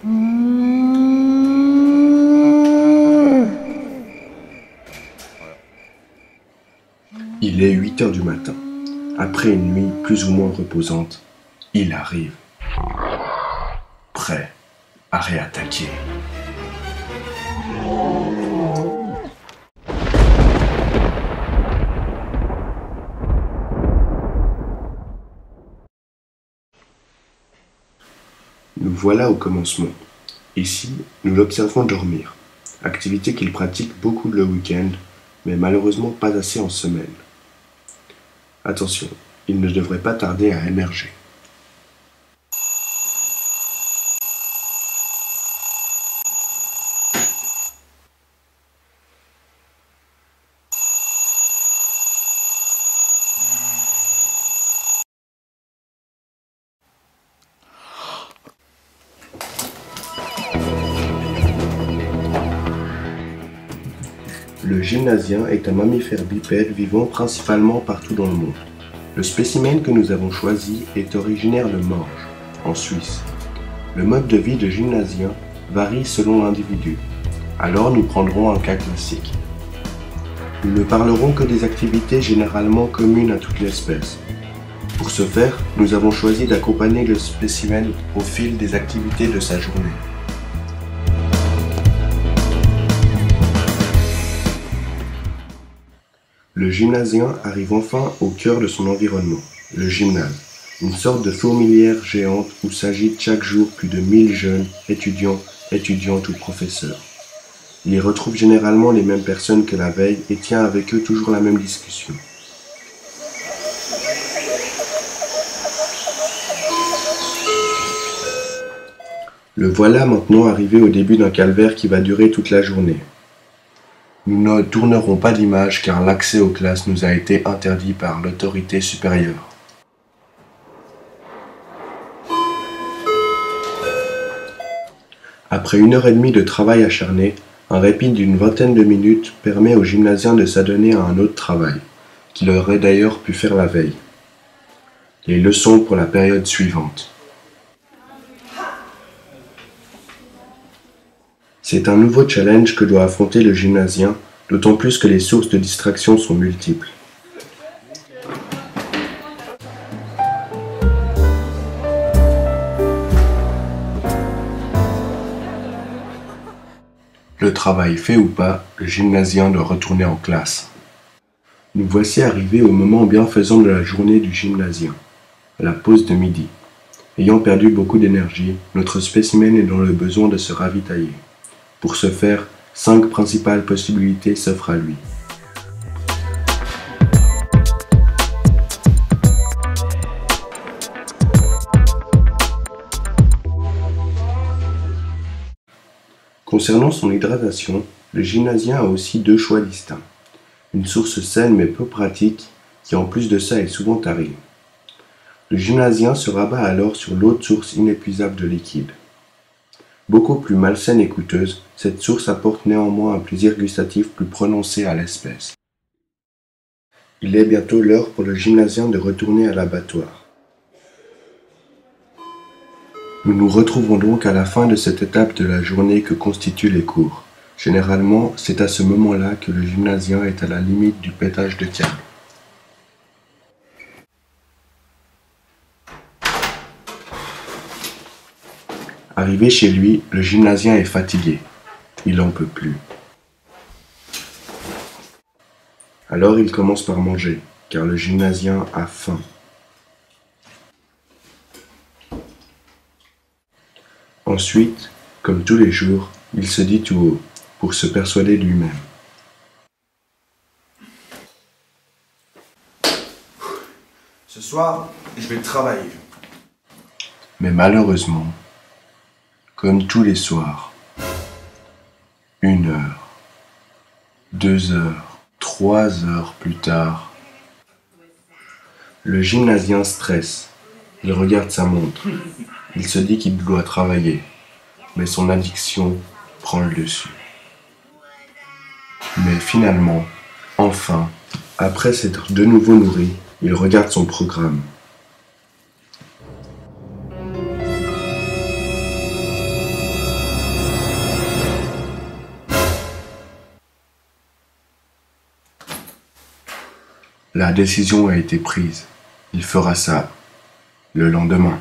Il est 8 heures du matin. Après une nuit plus ou moins reposante, il arrive. Prêt à réattaquer. Nous voilà au commencement. Ici, nous l'observons dormir, activité qu'il pratique beaucoup le week-end, mais malheureusement pas assez en semaine. Attention, il ne devrait pas tarder à émerger. Le gymnasien est un mammifère bipède vivant principalement partout dans le monde. Le spécimen que nous avons choisi est originaire de Morges, en Suisse. Le mode de vie de gymnasien varie selon l'individu. Alors nous prendrons un cas classique. Nous ne parlerons que des activités généralement communes à toute l'espèce. Pour ce faire, nous avons choisi d'accompagner le spécimen au fil des activités de sa journée. Le gymnasien arrive enfin au cœur de son environnement, le gymnase, une sorte de fourmilière géante où s'agitent chaque jour plus de 1000 jeunes, étudiants, étudiantes ou professeurs. Il y retrouve généralement les mêmes personnes que la veille et tient avec eux toujours la même discussion. Le voilà maintenant arrivé au début d'un calvaire qui va durer toute la journée. Nous ne tournerons pas d'image car l'accès aux classes nous a été interdit par l'autorité supérieure. Après 1h30 de travail acharné, un répit d'une vingtaine de minutes permet aux gymnasiens de s'adonner à un autre travail, qu'il aurait d'ailleurs pu faire la veille. Les leçons pour la période suivante. C'est un nouveau challenge que doit affronter le gymnasien, d'autant plus que les sources de distraction sont multiples. Le travail fait ou pas, le gymnasien doit retourner en classe. Nous voici arrivés au moment bienfaisant de la journée du gymnasien, la pause de midi. Ayant perdu beaucoup d'énergie, notre spécimen est dans le besoin de se ravitailler. Pour ce faire, 5 principales possibilités s'offrent à lui. Concernant son hydratation, le gymnasien a aussi 2 choix distincts. Une source saine mais peu pratique, qui en plus de ça est souvent tarie. Le gymnasien se rabat alors sur l'autre source inépuisable de liquide. Beaucoup plus malsaine et coûteuse, cette source apporte néanmoins un plaisir gustatif plus prononcé à l'espèce. Il est bientôt l'heure pour le gymnasien de retourner à l'abattoir. Nous nous retrouvons donc à la fin de cette étape de la journée que constituent les cours. Généralement, c'est à ce moment-là que le gymnasien est à la limite du pétage de câble. Arrivé chez lui, le gymnasien est fatigué. Il n'en peut plus. Alors il commence par manger, car le gymnasien a faim. Ensuite, comme tous les jours, il se dit tout haut, pour se persuader lui-même. Ce soir, je vais travailler. Mais malheureusement, comme tous les soirs, 1 heure, 2 heures, 3 heures plus tard, le gymnasien stresse. Il regarde sa montre. Il se dit qu'il doit travailler, mais son addiction prend le dessus. Mais finalement, enfin, après s'être de nouveau nourri, il regarde son programme. La décision a été prise. Il fera ça le lendemain.